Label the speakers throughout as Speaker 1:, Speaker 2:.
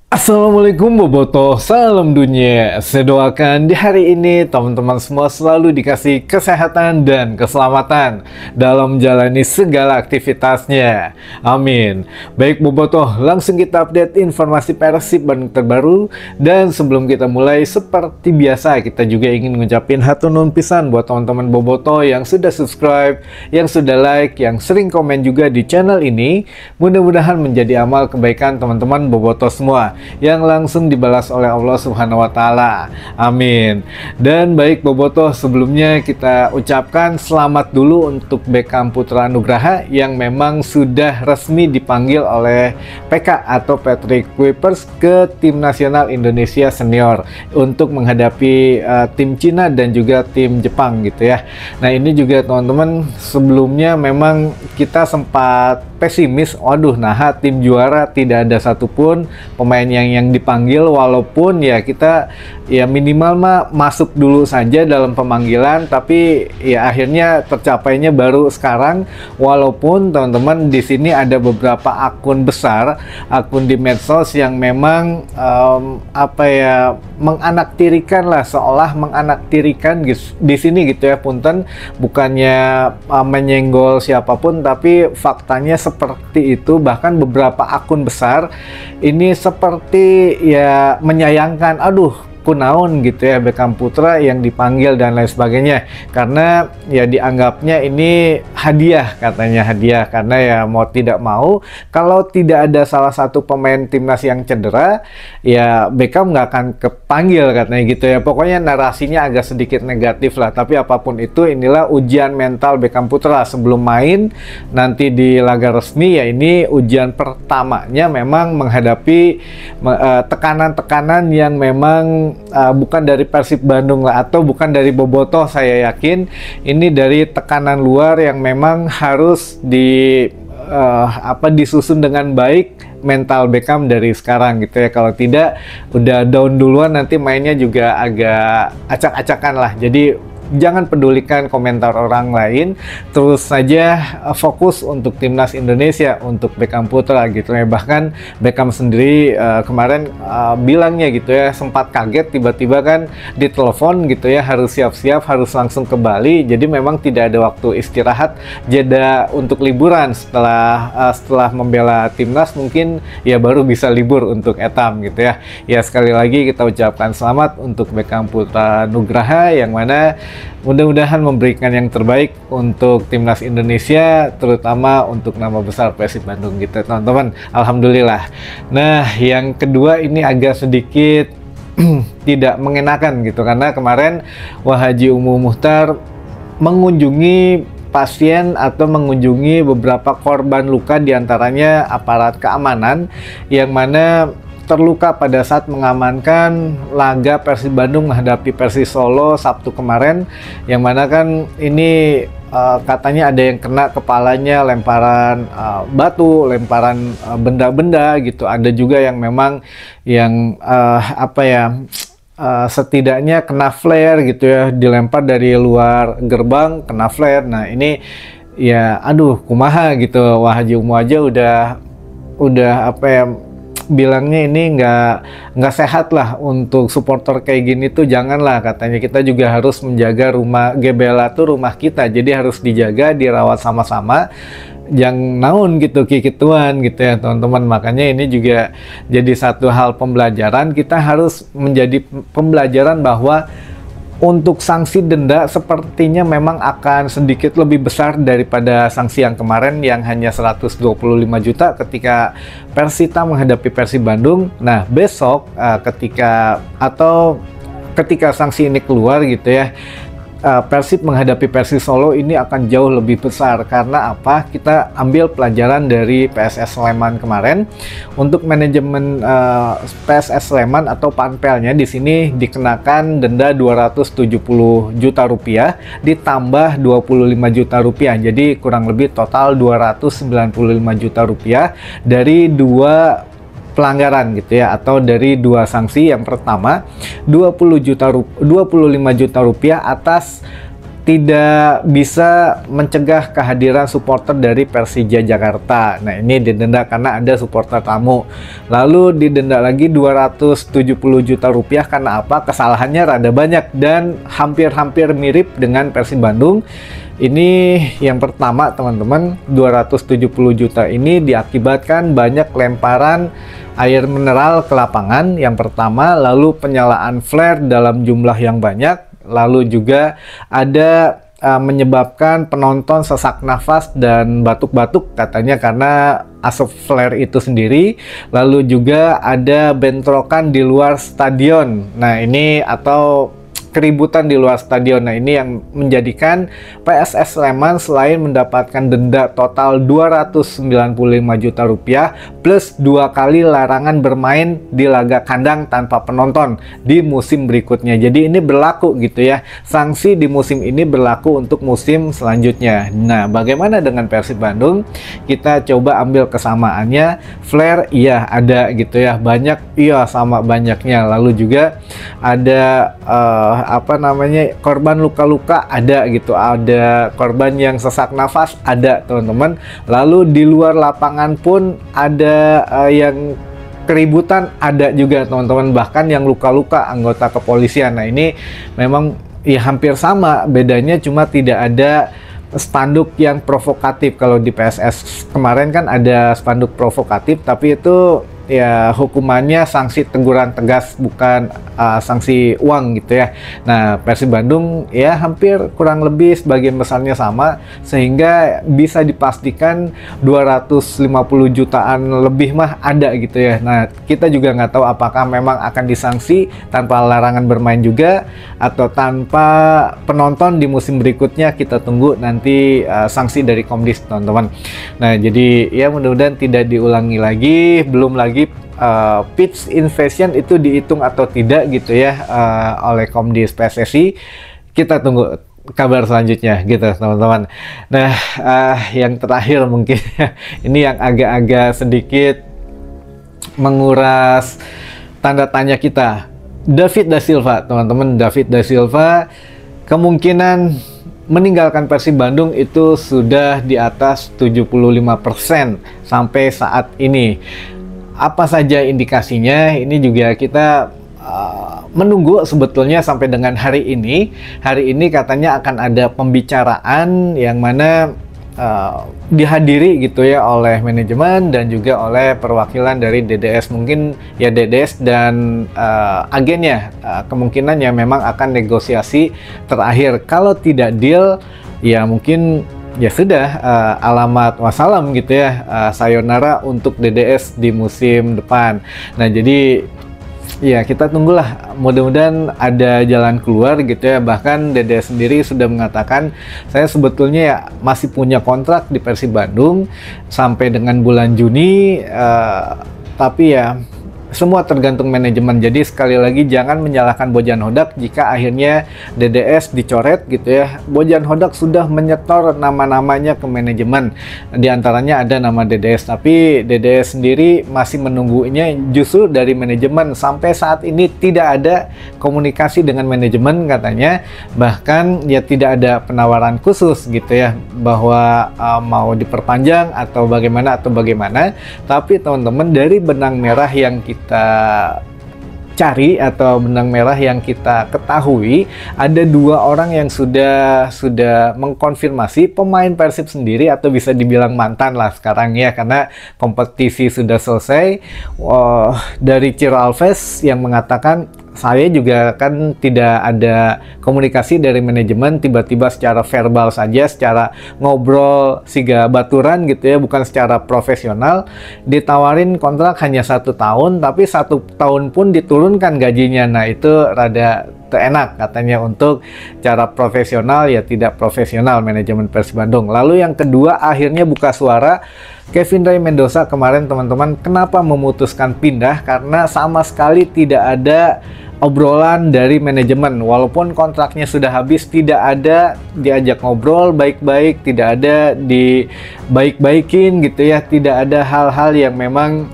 Speaker 1: Assalamualaikum Bobotoh, salam dunia. Saya doakan di hari ini teman-teman semua selalu dikasih kesehatan dan keselamatan dalam menjalani segala aktivitasnya. Amin. Baik Bobotoh, langsung kita update informasi Persib Bandung terbaru. Dan sebelum kita mulai, seperti biasa kita juga ingin ngucapin hatur nuhun pisan buat teman-teman Bobotoh yang sudah subscribe, yang sudah like, yang sering komen juga di channel ini. Mudah-mudahan menjadi amal kebaikan teman-teman Bobotoh semua yang langsung dibalas oleh Allah Subhanahu wa Ta'ala. Amin. Dan baik Bobotoh, sebelumnya kita ucapkan selamat dulu untuk Beckham Putra Nugraha yang memang sudah resmi dipanggil oleh PK atau Patrick Kuipers ke tim nasional Indonesia senior untuk menghadapi tim Cina dan juga tim Jepang gitu ya. Nah, ini juga teman-teman, sebelumnya memang kita sempat pesimis, waduh nah tim juara tidak ada satupun pemain yang dipanggil, walaupun ya kita ya minimal mah masuk dulu saja dalam pemanggilan, tapi ya akhirnya tercapainya baru sekarang. Walaupun teman-teman di sini ada beberapa akun besar, akun di medsos yang memang menganaktirikan lah, seolah menganaktirikan di sini gitu ya, punten bukannya menyenggol siapapun, tapi faktanya seperti itu. Bahkan beberapa akun besar ini seperti ya menyayangkan, aduh kunaon gitu ya Beckham Putra yang dipanggil dan lain sebagainya, karena ya dianggapnya ini hadiah, katanya hadiah, karena ya mau tidak mau kalau tidak ada salah satu pemain timnas yang cedera ya Beckham nggak akan kepanggil, katanya gitu ya. Pokoknya narasinya agak sedikit negatif lah, tapi apapun itu, inilah ujian mental Beckham Putra sebelum main nanti di laga resmi. Ya ini ujian pertamanya memang menghadapi tekanan-tekanan yang memang bukan dari Persib Bandung lah, atau bukan dari Bobotoh. Saya yakin ini dari tekanan luar yang memang harus disusun dengan baik mental Beckham dari sekarang gitu ya. Kalau tidak, udah down duluan, nanti mainnya juga agak acak-acakan lah. Jadi jangan pedulikan komentar orang lain, terus saja fokus untuk timnas Indonesia, untuk Beckham Putra gitu ya. Bahkan Beckham sendiri kemarin bilangnya gitu ya, sempat kaget tiba-tiba kan ditelepon gitu ya, harus siap-siap, harus langsung ke Bali. Jadi memang tidak ada waktu istirahat, jeda untuk liburan setelah membela timnas, mungkin ya baru bisa libur untuk etam gitu ya. Ya sekali lagi kita ucapkan selamat untuk Beckham Putra Nugraha, yang mana mudah-mudahan memberikan yang terbaik untuk timnas Indonesia, terutama untuk nama besar Persib Bandung gitu teman-teman. Alhamdulillah. Nah, yang kedua ini agak sedikit tidak mengenakan gitu, karena kemarin Wahaji Umu Muhtar mengunjungi pasien atau mengunjungi beberapa korban luka, diantaranya aparat keamanan yang mana terluka pada saat mengamankan laga Persib Bandung menghadapi Persis Solo Sabtu kemarin, yang mana kan ini katanya ada yang kena kepalanya, lemparan batu, lemparan benda-benda gitu. Ada juga yang memang yang setidaknya kena flare gitu ya, dilempar dari luar gerbang, kena flare. Nah ini ya aduh kumaha gitu, Wahaji Umu aja udah bilangnya ini nggak sehat lah untuk supporter kayak gini tuh, janganlah, katanya. Kita juga harus menjaga rumah Gebela tuh rumah kita, jadi harus dijaga, dirawat sama-sama, jangan naun gitu kikituan gitu ya teman-teman. Makanya ini juga jadi satu hal pembelajaran, kita harus menjadi pembelajaran bahwa untuk sanksi denda sepertinya memang akan sedikit lebih besar daripada sanksi yang kemarin yang hanya 125 juta ketika Persita menghadapi Persib Bandung. Nah, besok ketika sanksi ini keluar gitu ya, Persib menghadapi Persis Solo ini akan jauh lebih besar. Karena apa? Kita ambil pelajaran dari PSS Sleman kemarin. Untuk manajemen PSS Sleman atau panpelnya di sini dikenakan denda 270 juta rupiah ditambah 25 juta rupiah. Jadi kurang lebih total 295 juta rupiah dari dua pelanggaran gitu ya, atau dari dua sanksi. Yang pertama 25 juta rupiah atas tidak bisa mencegah kehadiran supporter dari Persija Jakarta. Nah, ini didenda karena ada supporter tamu. Lalu didenda lagi 270 juta rupiah karena apa? Kesalahannya rada banyak dan hampir-hampir mirip dengan Persib Bandung. Ini yang pertama teman-teman, 270 juta ini diakibatkan banyak lemparan air mineral ke lapangan yang pertama, lalu penyalaan flare dalam jumlah yang banyak, lalu juga ada menyebabkan penonton sesak nafas dan batuk-batuk katanya karena asap flare itu sendiri. Lalu juga ada bentrokan di luar stadion. Nah ini atau keributan di luar stadion. Nah ini yang menjadikan PSS Sleman selain mendapatkan denda total 295 juta rupiah plus 2 kali larangan bermain di laga kandang tanpa penonton di musim berikutnya. Jadi ini berlaku gitu ya, sanksi di musim ini berlaku untuk musim selanjutnya. Nah bagaimana dengan Persib Bandung? Kita coba ambil kesamaannya. Flare iya ada gitu ya, banyak iya sama banyaknya. Lalu juga ada korban luka-luka ada gitu, ada korban yang sesak nafas ada teman-teman. Lalu di luar lapangan pun ada yang keributan ada juga teman-teman, bahkan yang luka-luka anggota kepolisian. Nah ini memang ya hampir sama, bedanya cuma tidak ada spanduk yang provokatif. Kalau di PSS kemarin kan ada spanduk provokatif, tapi itu ya hukumannya sanksi teguran tegas, bukan sanksi uang gitu ya. Nah Persib Bandung ya hampir kurang lebih sebagian besarnya sama, sehingga bisa dipastikan 250 jutaan lebih mah ada gitu ya. Nah kita juga nggak tahu apakah memang akan disanksi tanpa larangan bermain juga atau tanpa penonton di musim berikutnya. Kita tunggu nanti sanksi dari Komdis teman-teman. Nah jadi ya mudah-mudahan tidak diulangi lagi. Belum lagi pitch invasion itu dihitung atau tidak gitu ya oleh Komdis PSSI. Kita tunggu kabar selanjutnya gitu teman-teman. Nah yang terakhir mungkin ini yang agak-agak sedikit menguras tanda tanya kita, David Da Silva teman-teman. David Da Silva kemungkinan meninggalkan Persib Bandung itu sudah di atas 75% sampai saat ini. Apa saja indikasinya? Ini juga kita menunggu sebetulnya sampai dengan hari ini. Hari ini katanya akan ada pembicaraan yang mana dihadiri gitu ya oleh manajemen dan juga oleh perwakilan dari DDS. Mungkin ya DDS dan agennya kemungkinan ya memang akan negosiasi terakhir. Kalau tidak deal ya mungkin ya sudah, alamat wassalam gitu ya, sayonara untuk DDS di musim depan. Nah jadi ya kita tunggulah, mudah-mudahan ada jalan keluar gitu ya. Bahkan DDS sendiri sudah mengatakan, saya sebetulnya ya masih punya kontrak di Persib Bandung sampai dengan bulan Juni, tapi ya semua tergantung manajemen. Jadi sekali lagi jangan menyalahkan Bojan Hodak jika akhirnya DDS dicoret gitu ya. Bojan Hodak sudah menyetor nama-namanya ke manajemen, di antaranya ada nama DDS, tapi DDS sendiri masih menunggunya justru dari manajemen. Sampai saat ini tidak ada komunikasi dengan manajemen katanya, bahkan ya tidak ada penawaran khusus gitu ya bahwa mau diperpanjang atau bagaimana. Tapi teman-teman, dari benang merah yang kita cari atau benang merah yang kita ketahui, ada 2 orang yang sudah mengkonfirmasi pemain Persib sendiri, atau bisa dibilang mantan lah sekarang ya, karena kompetisi sudah selesai. Dari Ciro Alves yang mengatakan, saya juga kan tidak ada komunikasi dari manajemen, tiba-tiba secara verbal saja, secara ngobrol siga baturan gitu ya, bukan secara profesional. Ditawarin kontrak hanya 1 tahun, tapi 1 tahun pun diturunkan gajinya. Nah itu rada enak katanya. Untuk cara profesional ya tidak profesional manajemen Persib Bandung. Lalu yang kedua, akhirnya buka suara Kevin Ray Mendoza kemarin teman-teman. Kenapa memutuskan pindah? Karena sama sekali tidak ada obrolan dari manajemen, walaupun kontraknya sudah habis, tidak ada diajak ngobrol baik-baik, tidak ada dibaik-baikin gitu ya, tidak ada hal-hal yang memang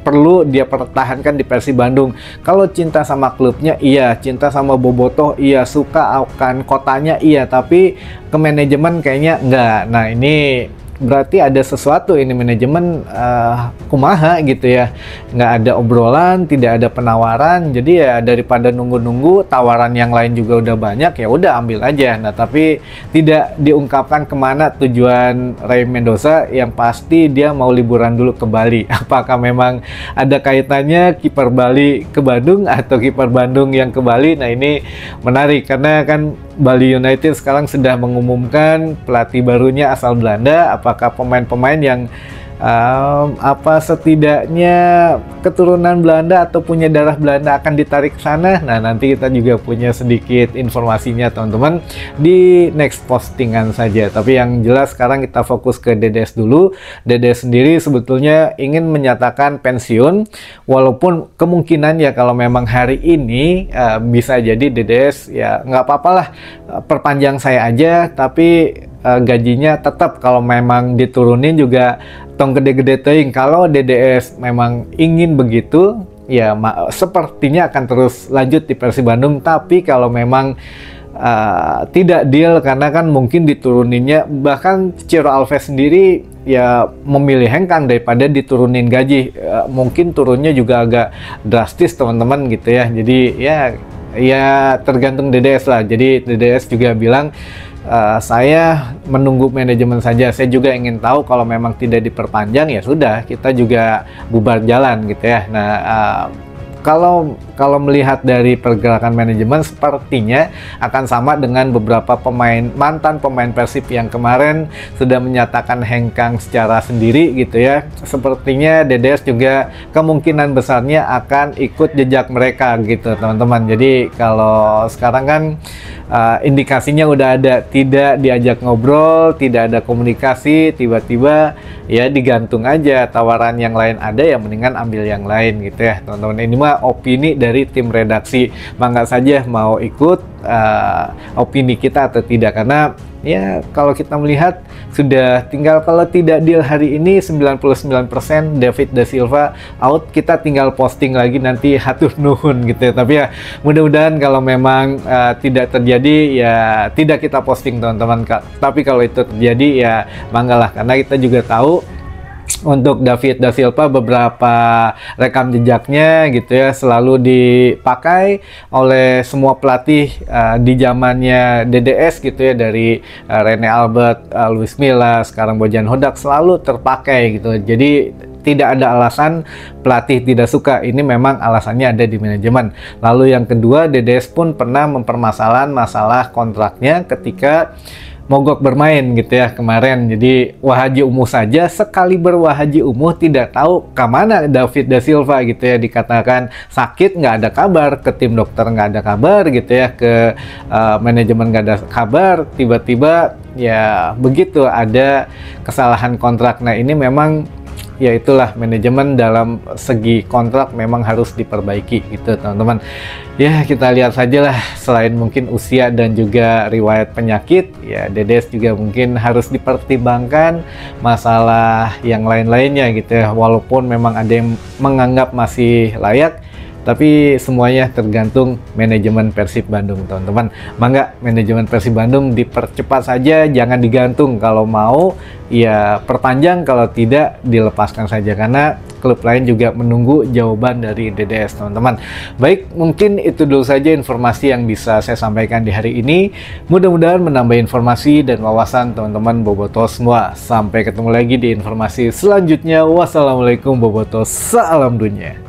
Speaker 1: perlu dia pertahankan di Persib Bandung. Kalau cinta sama klubnya iya, cinta sama Bobotoh iya, suka akan kotanya iya, tapi ke manajemen kayaknya enggak. Nah ini berarti ada sesuatu ini manajemen kumaha gitu ya, nggak ada obrolan, tidak ada penawaran. Jadi ya daripada nunggu-nunggu tawaran yang lain juga udah banyak, ya udah ambil aja. Nah tapi tidak diungkapkan kemana tujuan Ray Mendoza, yang pasti dia mau liburan dulu ke Bali. Apakah memang ada kaitannya kiper Bali ke Bandung atau kiper Bandung yang ke Bali? Nah ini menarik karena kan Bali United sekarang sudah mengumumkan pelatih barunya asal Belanda. Apakah pemain-pemain yang setidaknya keturunan Belanda atau punya darah Belanda akan ditarik ke sana? Nah nanti kita juga punya sedikit informasinya teman-teman di next postingan saja. Tapi yang jelas sekarang kita fokus ke DDS dulu. DDS sendiri sebetulnya ingin menyatakan pensiun, walaupun kemungkinan ya kalau memang hari ini bisa jadi DDS ya nggak apa-apa lah, perpanjang saya aja, tapi gajinya tetap kalau memang diturunin juga tong gede-gede teing. Kalau DDS memang ingin begitu ya sepertinya akan terus lanjut di Persib Bandung. Tapi kalau memang tidak deal, karena kan mungkin dituruninnya, bahkan Ciro Alves sendiri ya memilih hengkang daripada diturunin gaji. Mungkin turunnya juga agak drastis teman-teman gitu ya. Jadi ya tergantung DDS lah. Jadi DDS juga bilang saya menunggu manajemen saja. Saya juga ingin tahu kalau memang tidak diperpanjang ya sudah, kita juga bubar jalan gitu ya. Nah kalau melihat dari pergerakan manajemen sepertinya akan sama dengan beberapa mantan pemain Persib yang kemarin sudah menyatakan hengkang secara sendiri gitu ya. Sepertinya DDS juga kemungkinan besarnya akan ikut jejak mereka gitu teman-teman. Jadi kalau sekarang kan indikasinya udah ada, tidak diajak ngobrol, tidak ada komunikasi, tiba-tiba ya digantung aja, tawaran yang lain ada ya mendingan ambil yang lain gitu ya teman-teman. Ini mah opini dari tim redaksi, mangga saja mau ikut opini kita atau tidak, karena ya kalau kita melihat sudah tinggal, kalau tidak deal hari ini 99% David Da Silva out, kita tinggal posting lagi nanti hatur nuhun gitu ya. Tapi ya mudah-mudahan kalau memang tidak terjadi ya tidak kita posting teman-teman. Tapi kalau itu terjadi ya manggalah, karena kita juga tahu untuk David Da Silva beberapa rekam jejaknya gitu ya selalu dipakai oleh semua pelatih di zamannya DDS gitu ya, dari Rene Albert, Luis Milla, sekarang Bojan Hodak, selalu terpakai gitu. Jadi tidak ada alasan pelatih tidak suka, ini memang alasannya ada di manajemen. Lalu yang kedua, DDS pun pernah mempermasalahan masalah kontraknya ketika mogok bermain gitu ya kemarin. Jadi Wahaji Umuh saja, sekali berWahaji Umuh tidak tahu kemana David Da Silva gitu ya, dikatakan sakit nggak ada kabar, ke tim dokter nggak ada kabar gitu ya, ke manajemen nggak ada kabar, tiba-tiba ya begitu ada kesalahan kontrak. Nah ini memang ya itulah manajemen dalam segi kontrak memang harus diperbaiki gitu teman-teman. Ya kita lihat saja lah, selain mungkin usia dan juga riwayat penyakit, ya DDS juga mungkin harus dipertimbangkan masalah yang lain-lainnya gitu ya. Walaupun memang ada yang menganggap masih layak, tapi semuanya tergantung manajemen Persib Bandung teman-teman. Mangga manajemen Persib Bandung dipercepat saja, jangan digantung. Kalau mau ya perpanjang, kalau tidak dilepaskan saja, karena klub lain juga menunggu jawaban dari DDS teman-teman. Baik, mungkin itu dulu saja informasi yang bisa saya sampaikan di hari ini. Mudah-mudahan menambah informasi dan wawasan teman-teman Bobotoh semua. Sampai ketemu lagi di informasi selanjutnya. Wassalamualaikum Bobotoh, salam dunia.